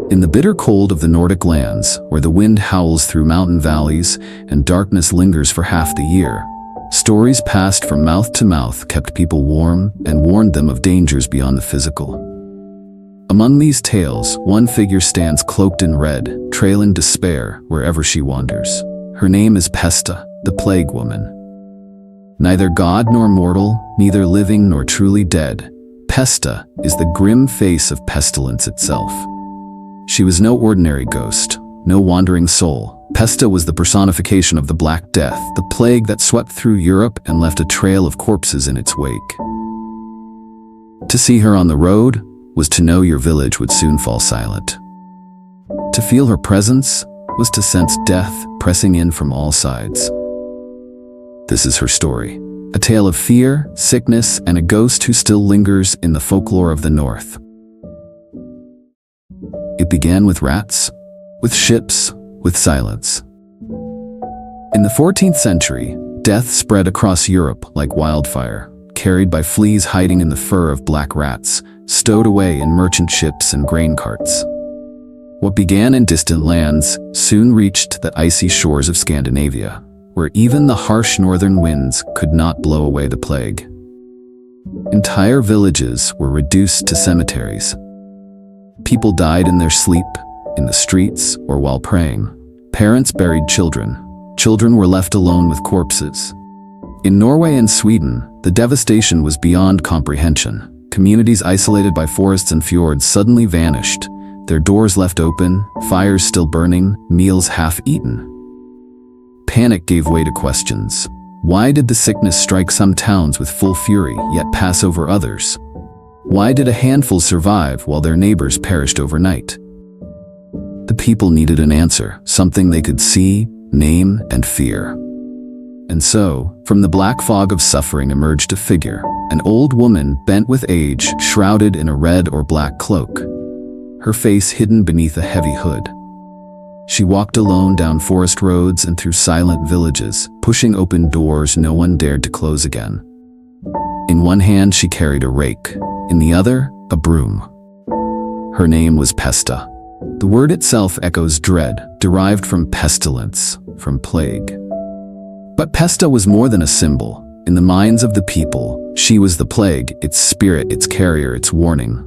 In the bitter cold of the Nordic lands, where the wind howls through mountain valleys and darkness lingers for half the year, stories passed from mouth to mouth kept people warm and warned them of dangers beyond the physical. Among these tales, one figure stands cloaked in red, trailing despair wherever she wanders. Her name is Pesta, the plague woman. Neither god nor mortal, neither living nor truly dead, Pesta is the grim face of pestilence itself. She was no ordinary ghost, no wandering soul. Pesta was the personification of the Black Death, the plague that swept through Europe and left a trail of corpses in its wake. To see her on the road was to know your village would soon fall silent. To feel her presence was to sense death pressing in from all sides. This is her story, a tale of fear, sickness, and a ghost who still lingers in the folklore of the North. It began with rats, with ships, with silence. In the 14th century, death spread across Europe like wildfire, carried by fleas hiding in the fur of black rats, stowed away in merchant ships and grain carts. What began in distant lands soon reached the icy shores of Scandinavia, where even the harsh northern winds could not blow away the plague. Entire villages were reduced to cemeteries. People died in their sleep, in the streets, or while praying. Parents buried children. Children were left alone with corpses. In Norway and Sweden, the devastation was beyond comprehension. Communities isolated by forests and fjords suddenly vanished, their doors left open, fires still burning, meals half-eaten. Panic gave way to questions. Why did the sickness strike some towns with full fury, yet pass over others? Why did a handful survive while their neighbors perished overnight? The people needed an answer, something they could see, name, and fear. And so, from the black fog of suffering emerged a figure, an old woman bent with age, shrouded in a red or black cloak, her face hidden beneath a heavy hood. She walked alone down forest roads and through silent villages, pushing open doors no one dared to close again. In one hand she carried a rake, in the other, a broom. Her name was Pesta. The word itself echoes dread, derived from pestilence, from plague. But Pesta was more than a symbol. In the minds of the people, she was the plague, its spirit, its carrier, its warning.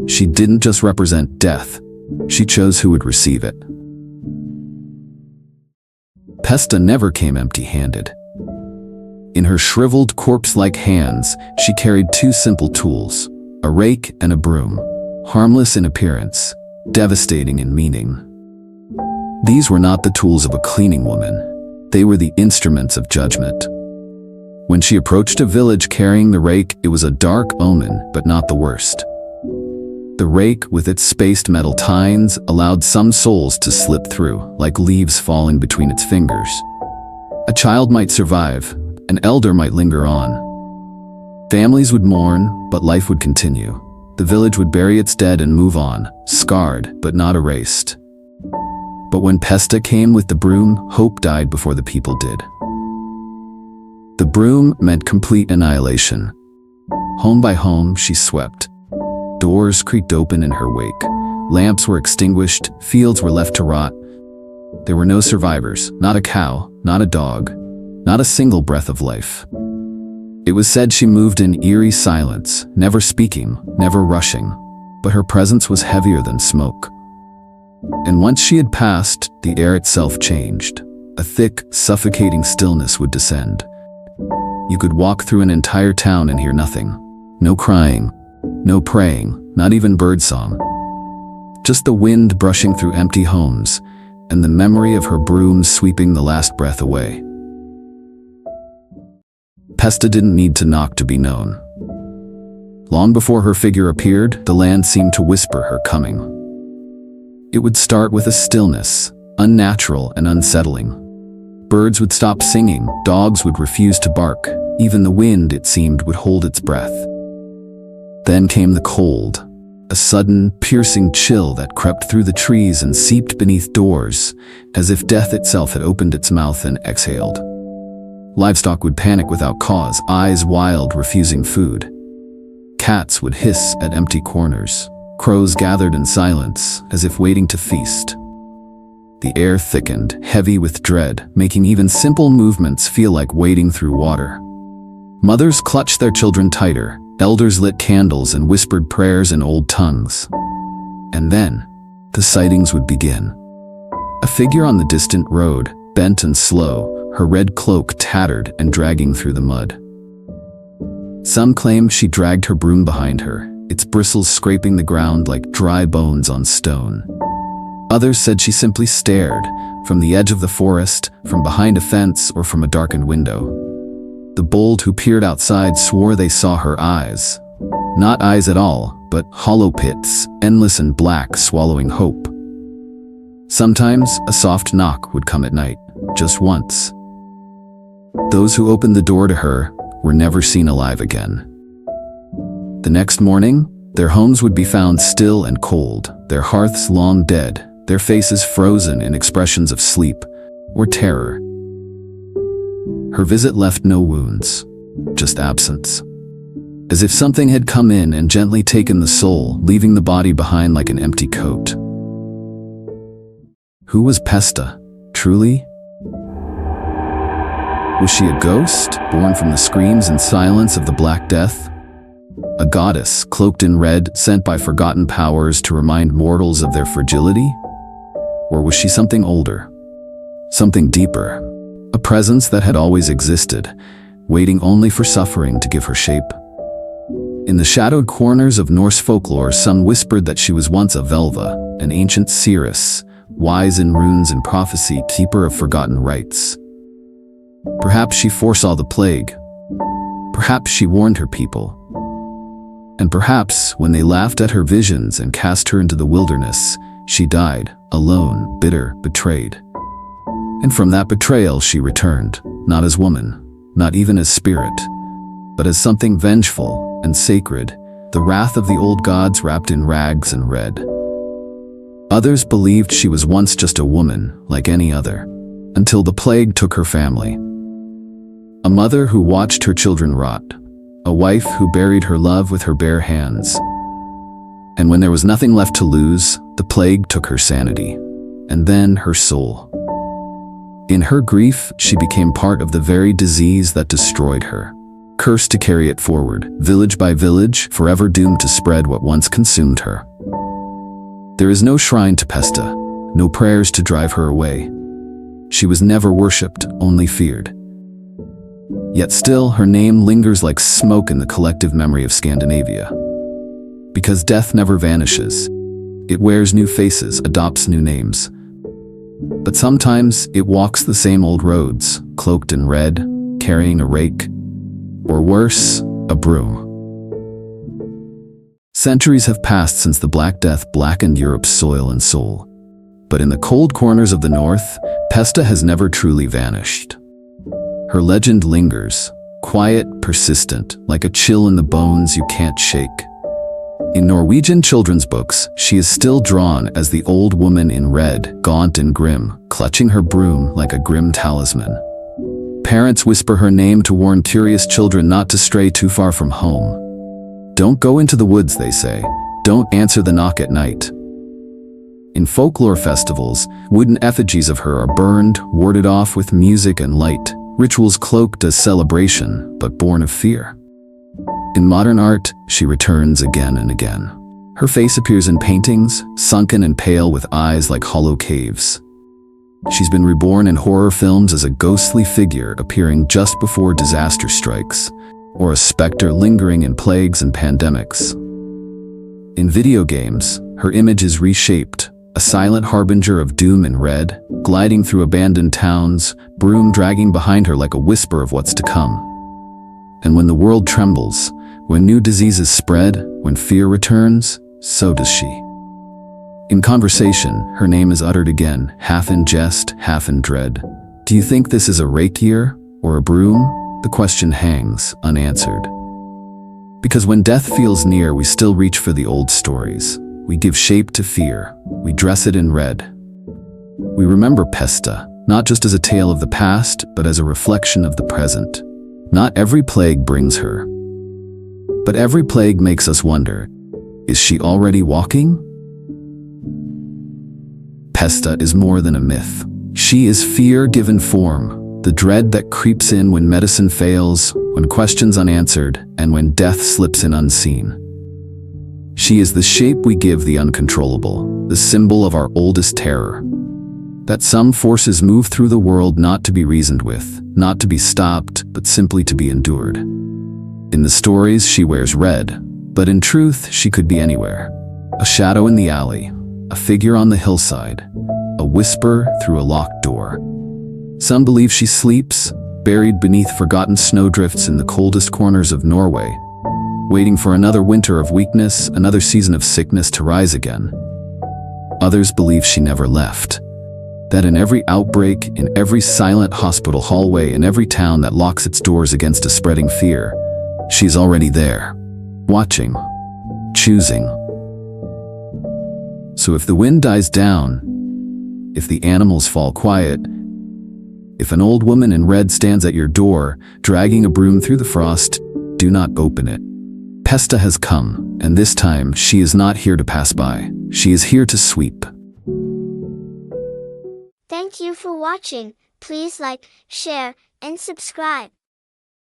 She didn't just represent death, she chose who would receive it. Pesta never came empty-handed. In her shriveled, corpse-like hands, she carried two simple tools, a rake and a broom, harmless in appearance, devastating in meaning. These were not the tools of a cleaning woman. They were the instruments of judgment. When she approached a village carrying the rake, it was a dark omen, but not the worst. The rake, with its spaced metal tines, allowed some souls to slip through, like leaves falling between its fingers. A child might survive, an elder might linger on. Families would mourn, but life would continue. The village would bury its dead and move on, scarred but not erased. But when Pesta came with the broom, hope died before the people did. The broom meant complete annihilation. Home by home, she swept. Doors creaked open in her wake. Lamps were extinguished, fields were left to rot. There were no survivors, not a cow, not a dog, not a single breath of life. It was said she moved in eerie silence, never speaking, never rushing, but her presence was heavier than smoke. And once she had passed, the air itself changed. A thick, suffocating stillness would descend. You could walk through an entire town and hear nothing. No crying, no praying, not even birdsong. Just the wind brushing through empty homes, and the memory of her broom sweeping the last breath away. Pesta didn't need to knock to be known. Long before her figure appeared, the land seemed to whisper her coming. It would start with a stillness, unnatural and unsettling. Birds would stop singing, dogs would refuse to bark, even the wind, it seemed, would hold its breath. Then came the cold, a sudden, piercing chill that crept through the trees and seeped beneath doors, as if death itself had opened its mouth and exhaled. Livestock would panic without cause, eyes wild, refusing food. Cats would hiss at empty corners. Crows gathered in silence, as if waiting to feast. The air thickened, heavy with dread, making even simple movements feel like wading through water. Mothers clutched their children tighter, elders lit candles and whispered prayers in old tongues. And then, the sightings would begin. A figure on the distant road, bent and slow, her red cloak tattered and dragging through the mud. Some claimed she dragged her broom behind her, its bristles scraping the ground like dry bones on stone. Others said she simply stared, from the edge of the forest, from behind a fence, or from a darkened window. The bold who peered outside swore they saw her eyes. Not eyes at all, but hollow pits, endless and black, swallowing hope. Sometimes a soft knock would come at night, just once. Those who opened the door to her were never seen alive again. The next morning, their homes would be found still and cold, their hearths long dead, their faces frozen in expressions of sleep or terror. Her visit left no wounds, just absence. As if something had come in and gently taken the soul, leaving the body behind like an empty coat. Who was Pesta, truly? Was she a ghost, born from the screams and silence of the Black Death? A goddess, cloaked in red, sent by forgotten powers to remind mortals of their fragility? Or was she something older, something deeper, a presence that had always existed, waiting only for suffering to give her shape? In the shadowed corners of Norse folklore, some whispered that she was once a Velva, an ancient seeress, wise in runes and prophecy, keeper of forgotten rites. Perhaps she foresaw the plague. Perhaps she warned her people. And perhaps, when they laughed at her visions and cast her into the wilderness, she died, alone, bitter, betrayed. And from that betrayal she returned, not as woman, not even as spirit, but as something vengeful and sacred, the wrath of the old gods wrapped in rags and red. Others believed she was once just a woman, like any other, until the plague took her family. A mother who watched her children rot, a wife who buried her love with her bare hands. And when there was nothing left to lose, the plague took her sanity, and then her soul. In her grief, she became part of the very disease that destroyed her, cursed to carry it forward, village by village, forever doomed to spread what once consumed her. There is no shrine to Pesta, no prayers to drive her away. She was never worshipped, only feared. Yet still, her name lingers like smoke in the collective memory of Scandinavia. Because death never vanishes. It wears new faces, adopts new names. But sometimes it walks the same old roads, cloaked in red, carrying a rake, or worse, a broom. Centuries have passed since the Black Death blackened Europe's soil and soul. But in the cold corners of the north, Pesta has never truly vanished. Her legend lingers, quiet, persistent, like a chill in the bones you can't shake. In Norwegian children's books, she is still drawn as the old woman in red, gaunt and grim, clutching her broom like a grim talisman. Parents whisper her name to warn curious children not to stray too far from home. Don't go into the woods, they say. Don't answer the knock at night. In folklore festivals, wooden effigies of her are burned, warded off with music and light, rituals cloaked as celebration, but born of fear. In modern art, she returns again and again. Her face appears in paintings, sunken and pale with eyes like hollow caves. She's been reborn in horror films as a ghostly figure appearing just before disaster strikes, or a specter lingering in plagues and pandemics. In video games, her image is reshaped, a silent harbinger of doom in red, gliding through abandoned towns, broom dragging behind her like a whisper of what's to come. And when the world trembles, when new diseases spread, when fear returns, so does she. In conversation, her name is uttered again, half in jest, half in dread. Do you think this is a rake year, or a broom? The question hangs, unanswered. Because when death feels near, we still reach for the old stories. We give shape to fear. We dress it in red. We remember Pesta, not just as a tale of the past, but as a reflection of the present. Not every plague brings her. But every plague makes us wonder, Is she already walking? Pesta is more than a myth. She is fear given form, the dread that creeps in when medicine fails, when questions unanswered, and when death slips in unseen. She is the shape we give the uncontrollable, the symbol of our oldest terror. That some forces move through the world not to be reasoned with, not to be stopped, but simply to be endured. In the stories, she wears red, but in truth, she could be anywhere. A shadow in the alley, a figure on the hillside, a whisper through a locked door. Some believe she sleeps, buried beneath forgotten snowdrifts in the coldest corners of Norway, waiting for another winter of weakness, another season of sickness to rise again. Others believe she never left, that in every outbreak, in every silent hospital hallway, in every town that locks its doors against a spreading fear, she's already there, watching, choosing. So if the wind dies down, if the animals fall quiet, if an old woman in red stands at your door, dragging a broom through the frost, do not open it. Pesta has come, and this time she is not here to pass by. She is here to sweep. Thank you for watching. Please like, share, and subscribe.